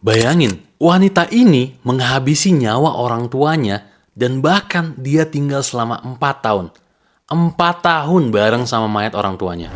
Bayangin, wanita ini menghabisi nyawa orang tuanya dan bahkan dia tinggal selama 4 tahun. 4 tahun bareng sama mayat orang tuanya.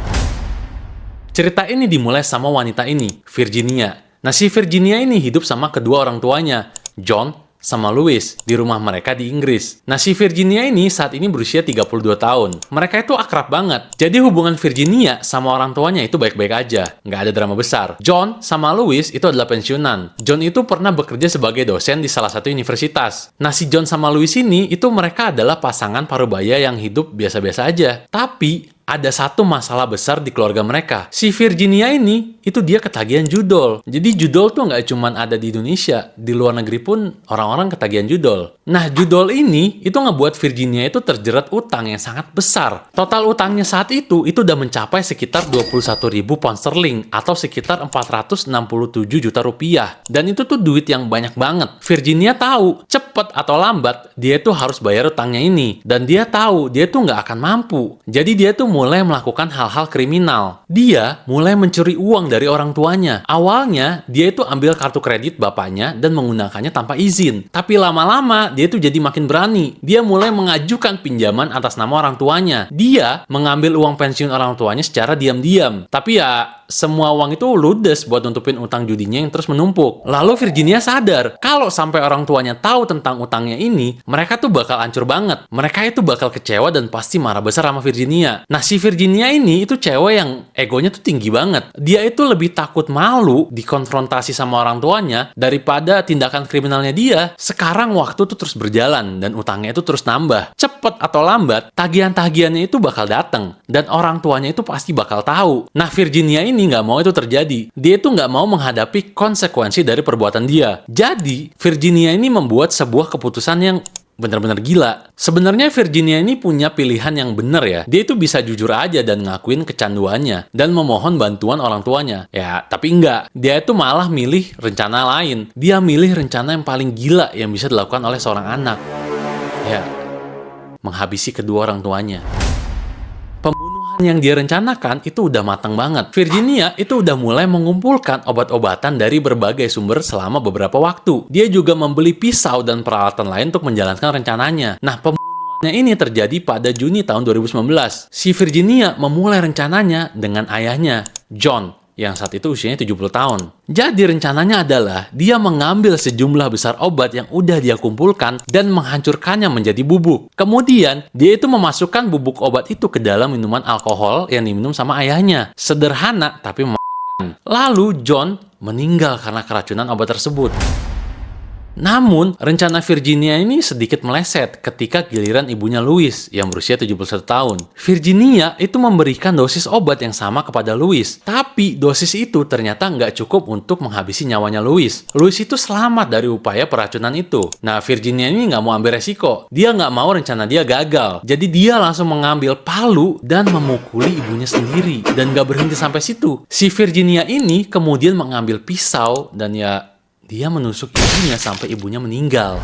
Cerita ini dimulai sama wanita ini, Virginia. Nah, si Virginia ini hidup sama kedua orang tuanya, John sama Louis, di rumah mereka di Inggris. Nah, si Virginia ini saat ini berusia 32 tahun. Mereka itu akrab banget. Jadi hubungan Virginia sama orang tuanya itu baik-baik aja. Nggak ada drama besar. John sama Louis itu adalah pensiunan. John itu pernah bekerja sebagai dosen di salah satu universitas. Nah, si John sama Louis ini, itu mereka adalah pasangan parubaya yang hidup biasa-biasa aja. Tapi ada satu masalah besar di keluarga mereka. Si Virginia ini, itu dia ketagihan judol. Jadi judol tuh nggak cuma ada di Indonesia. Di luar negeri pun orang-orang ketagihan judol. Nah, judol ini, itu ngebuat Virginia itu terjerat utang yang sangat besar. Total utangnya saat itu udah mencapai sekitar 21.000 pound sterling atau sekitar 467 juta rupiah. Dan itu tuh duit yang banyak banget. Virginia tahu, cepet atau lambat, dia tuh harus bayar utangnya ini. Dan dia tahu, dia tuh nggak akan mampu. Jadi dia tuh mulai melakukan hal-hal kriminal. Dia mulai mencuri uang dari orang tuanya. Awalnya, dia itu ambil kartu kredit bapaknya dan menggunakannya tanpa izin. Tapi lama-lama, dia tuh jadi makin berani. Dia mulai mengajukan pinjaman atas nama orang tuanya. Dia mengambil uang pensiun orang tuanya secara diam-diam. Tapi ya, semua uang itu ludes buat nutupin utang judinya yang terus menumpuk. Lalu Virginia sadar, kalau sampai orang tuanya tahu tentang utangnya ini, mereka tuh bakal hancur banget. Mereka itu bakal kecewa dan pasti marah besar sama Virginia. Nah, si Virginia ini itu cewek yang egonya tuh tinggi banget. Dia itu lebih takut malu dikonfrontasi sama orang tuanya daripada tindakan kriminalnya dia. Sekarang waktu tuh terus berjalan dan utangnya itu terus nambah. Cepet atau lambat, tagihan-tagihannya itu bakal datang dan orang tuanya itu pasti bakal tahu. Nah, Virginia ini nggak mau itu terjadi. Dia itu nggak mau menghadapi konsekuensi dari perbuatan dia. Jadi, Virginia ini membuat sebuah keputusan yang bener-bener gila. Sebenarnya Virginia ini punya pilihan yang bener ya. Dia itu bisa jujur aja dan ngakuin kecanduannya dan memohon bantuan orang tuanya. Ya, tapi enggak. Dia itu malah milih rencana lain. Dia milih rencana yang paling gila yang bisa dilakukan oleh seorang anak. Ya, menghabisi kedua orang tuanya. Pembunuhan yang dia rencanakan itu udah matang banget. Virginia itu udah mulai mengumpulkan obat-obatan dari berbagai sumber selama beberapa waktu. Dia juga membeli pisau dan peralatan lain untuk menjalankan rencananya. Nah, pembunuhannya ini terjadi pada Juni tahun 2019. Si Virginia memulai rencananya dengan ayahnya, John, yang saat itu usianya 70 tahun. Jadi rencananya adalah dia mengambil sejumlah besar obat yang udah dia kumpulkan dan menghancurkannya menjadi bubuk. Kemudian, dia itu memasukkan bubuk obat itu ke dalam minuman alkohol yang diminum sama ayahnya. Sederhana tapi mematikan. Lalu John meninggal karena keracunan obat tersebut. Namun, rencana Virginia ini sedikit meleset ketika giliran ibunya Louis yang berusia 71 tahun. Virginia itu memberikan dosis obat yang sama kepada Louis. Tapi dosis itu ternyata nggak cukup untuk menghabisi nyawanya Louis. Louis itu selamat dari upaya peracunan itu. Nah, Virginia ini nggak mau ambil resiko. Dia nggak mau rencana dia gagal. Jadi dia langsung mengambil palu dan memukuli ibunya sendiri. Dan nggak berhenti sampai situ. Si Virginia ini kemudian mengambil pisau dan ya, dia menusuk ibunya sampai ibunya meninggal.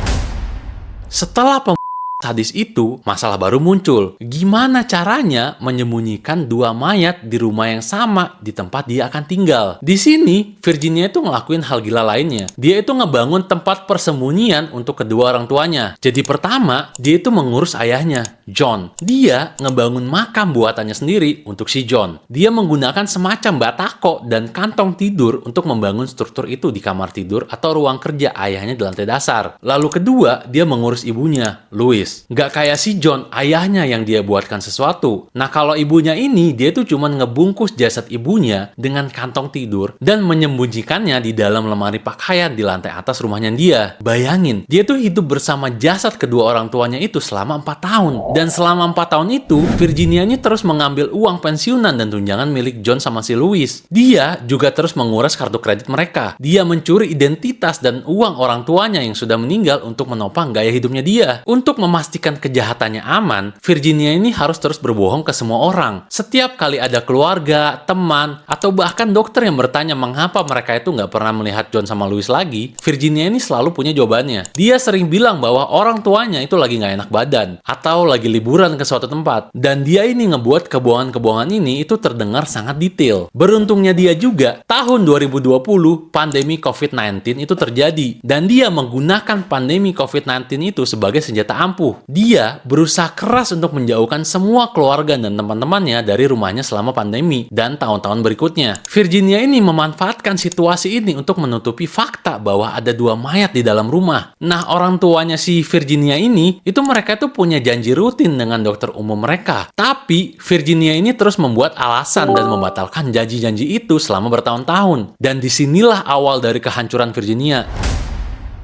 Setelah pembunuhan sadis itu, masalah baru muncul. Gimana caranya menyembunyikan dua mayat di rumah yang sama di tempat dia akan tinggal? Di sini, Virginia itu ngelakuin hal gila lainnya. Dia itu ngebangun tempat persembunyian untuk kedua orang tuanya. Jadi pertama, dia itu mengurus ayahnya, John. Dia ngebangun makam buatannya sendiri untuk si John. Dia menggunakan semacam batako dan kantong tidur untuk membangun struktur itu di kamar tidur atau ruang kerja ayahnya di lantai dasar. Lalu kedua, dia mengurus ibunya, Louis. Nggak kayak si John, ayahnya yang dia buatkan sesuatu. Nah, kalau ibunya ini, dia tuh cuma ngebungkus jasad ibunya dengan kantong tidur dan menyembunyikannya di dalam lemari pakaian di lantai atas rumahnya dia. Bayangin, dia tuh hidup bersama jasad kedua orang tuanya itu selama 4 tahun. Dan selama 4 tahun itu, Virginia ini terus mengambil uang pensiunan dan tunjangan milik John sama si Louis. Dia juga terus menguras kartu kredit mereka. Dia mencuri identitas dan uang orang tuanya yang sudah meninggal untuk menopang gaya hidupnya dia. Untuk memastikan memastikan kejahatannya aman, Virginia ini harus terus berbohong ke semua orang. Setiap kali ada keluarga, teman, atau bahkan dokter yang bertanya mengapa mereka itu nggak pernah melihat John sama Louis lagi, Virginia ini selalu punya jawabannya. Dia sering bilang bahwa orang tuanya itu lagi nggak enak badan, atau lagi liburan ke suatu tempat. Dan dia ini ngebuat kebohongan-kebohongan ini itu terdengar sangat detail. Beruntungnya dia juga, tahun 2020, pandemi COVID-19 itu terjadi. Dan dia menggunakan pandemi COVID-19 itu sebagai senjata ampuh. Dia berusaha keras untuk menjauhkan semua keluarga dan teman-temannya dari rumahnya selama pandemi dan tahun-tahun berikutnya. Virginia ini memanfaatkan situasi ini untuk menutupi fakta bahwa ada 2 mayat di dalam rumah. Nah, orang tuanya si Virginia ini, itu mereka tuh punya janji rutin dengan dokter umum mereka. Tapi, Virginia ini terus membuat alasan dan membatalkan janji-janji itu selama bertahun-tahun. Dan disinilah awal dari kehancuran Virginia.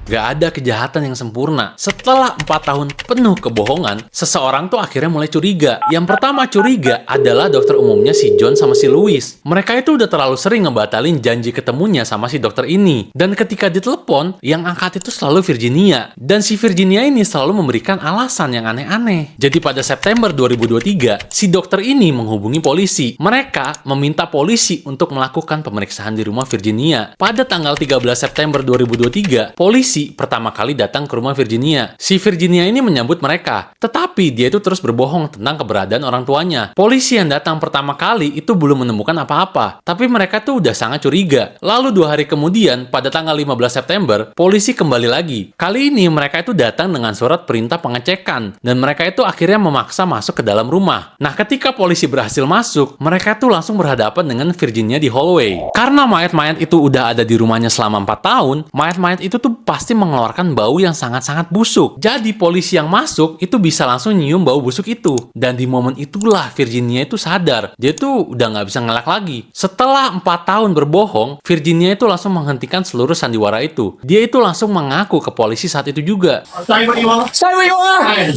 Gak ada kejahatan yang sempurna. Setelah 4 tahun penuh kebohongan, seseorang tuh akhirnya mulai curiga. Yang pertama curiga adalah dokter umumnya si John sama si Louis. Mereka itu udah terlalu sering ngebatalin janji ketemunya sama si dokter ini. Dan ketika ditelepon, yang angkat itu selalu Virginia. Dan si Virginia ini selalu memberikan alasan yang aneh-aneh. Jadi pada September 2023, si dokter ini menghubungi polisi. Mereka meminta polisi untuk melakukan pemeriksaan di rumah Virginia. Pada tanggal 13 September 2023, polisi pertama kali datang ke rumah Virginia. Si Virginia ini menyambut mereka, tetapi dia itu terus berbohong tentang keberadaan orang tuanya. Polisi yang datang pertama kali itu belum menemukan apa-apa, tapi mereka tuh udah sangat curiga. Lalu 2 hari kemudian, pada tanggal 15 September, polisi kembali lagi. Kali ini mereka itu datang dengan surat perintah pengecekan, dan mereka itu akhirnya memaksa masuk ke dalam rumah. Nah, ketika polisi berhasil masuk, mereka tuh langsung berhadapan dengan Virginia di hallway. Karena mayat-mayat itu udah ada di rumahnya selama 4 tahun, mayat-mayat itu tuh pasti mengeluarkan bau yang sangat-sangat busuk. Jadi polisi yang masuk itu bisa langsung nyium bau busuk itu. Dan di momen itulah Virginia itu sadar. Dia tuh udah nggak bisa ngelak lagi. Setelah 4 tahun berbohong, Virginia itu langsung menghentikan seluruh sandiwara itu. Dia itu langsung mengaku ke polisi saat itu juga. Say what you are. Say what you are.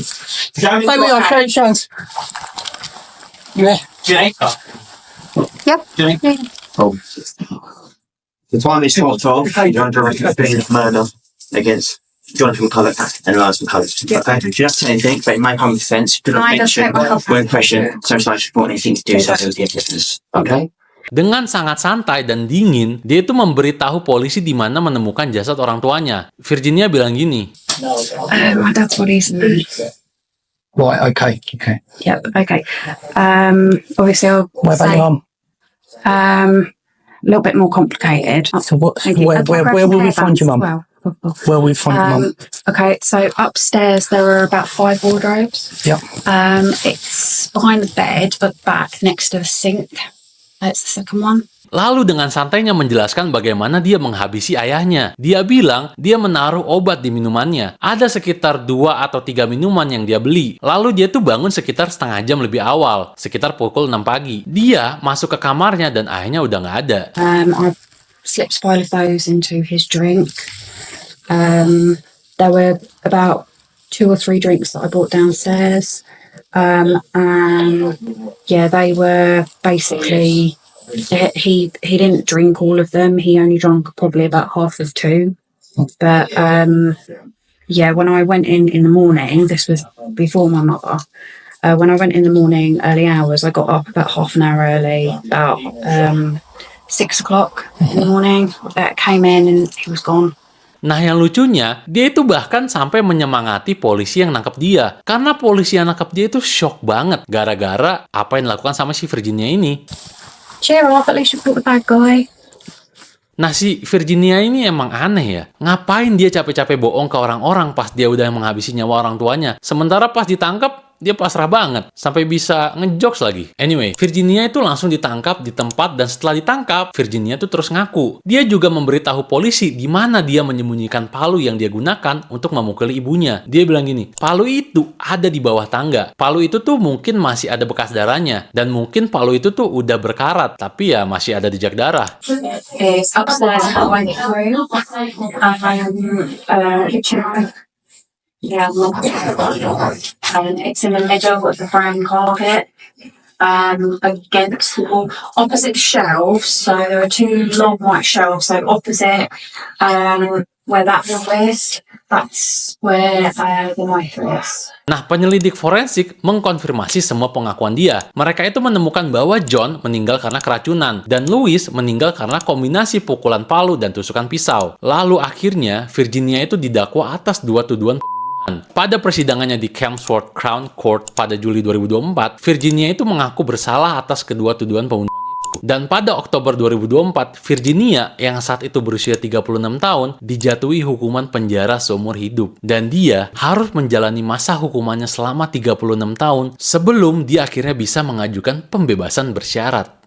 Say what you are. Shows. Yeah. Jamaica. Yep. Jamaica. Oh. The time is 12. John Jonathan murder against Jonathan Culloch and Lars McCulloch. Okay, just say anything, but in my common sense, do not I just mention take my when question social support anything to do with the difference. Okay? Dengan sangat santai dan dingin, dia itu memberitahu polisi di mana menemukan jasad orang tuanya. Virginia bilang gini, My dad's body's Right, okay. Yep, okay. Obviously I'll What about say, your mum? a little bit more complicated. So what, Thank you. where will we Hair find your bands mum? as well. Where will we find your mum? Okay, so upstairs there are about 5 wardrobes. Yep. It's behind the bed, but back next to the sink. That's the second one. lalu dengan santainya menjelaskan bagaimana dia menghabisi ayahnya. Dia bilang dia menaruh obat di minumannya. Ada sekitar 2 atau 3 minuman yang dia beli. Lalu dia tuh bangun sekitar setengah jam lebih awal, sekitar pukul 6 pagi. Dia masuk ke kamarnya dan ayahnya udah nggak ada. I slipped a pile of those into his drink. There were about 2 or 3 drinks that I brought downstairs. And yeah, they were basically, he didn't drink all of them. He only drank probably about half of 2. But yeah, when I went in the morning, this was before my mother. When I went in the morning, early hours, I got up about half an hour early, about 6 o'clock in the morning. Came in and he was gone. Nah, yang lucunya, dia itu bahkan sampai menyemangati polisi yang nangkep dia. Karena polisi yang nangkep dia itu shock banget gara-gara apa yang dilakukan sama si Virginia ini. Cheer up, at least you caught the bad guy. Nah, si Virginia ini emang aneh ya. Ngapain dia capek-capek bohong ke orang-orang pas dia udah menghabisi nyawa orang tuanya. Sementara pas ditangkap, dia pasrah banget. Sampai bisa ngejokes lagi. Anyway, Virginia itu langsung ditangkap di tempat dan setelah ditangkap, Virginia tuh terus ngaku. Dia juga memberitahu polisi di mana dia menyembunyikan palu yang dia gunakan untuk memukuli ibunya. Dia bilang gini, palu itu ada di bawah tangga. Palu itu tuh mungkin masih ada bekas darahnya. Dan mungkin palu itu tuh udah berkarat, tapi ya masih ada jejak darah. It's upstairs in the waiting room. Yeah, and it's in the middle with the brown carpet. against the wall, opposite the shelves. So there are two long white shelves. So opposite where that one is, that's where the knife is. Nah, penyelidik forensik mengkonfirmasi semua pengakuan dia. Mereka itu menemukan bahwa John meninggal karena keracunan, dan Louis meninggal karena kombinasi pukulan palu dan tusukan pisau. Lalu akhirnya, Virginia itu didakwa atas 2 tuduhan pembunuhan. Pada persidangannya di Chelmsford Crown Court pada Juli 2024, Virginia itu mengaku bersalah atas kedua tuduhan pembunuhan. Dan pada Oktober 2024, Virginia yang saat itu berusia 36 tahun dijatuhi hukuman penjara seumur hidup. Dan dia harus menjalani masa hukumannya selama 36 tahun sebelum dia akhirnya bisa mengajukan pembebasan bersyarat.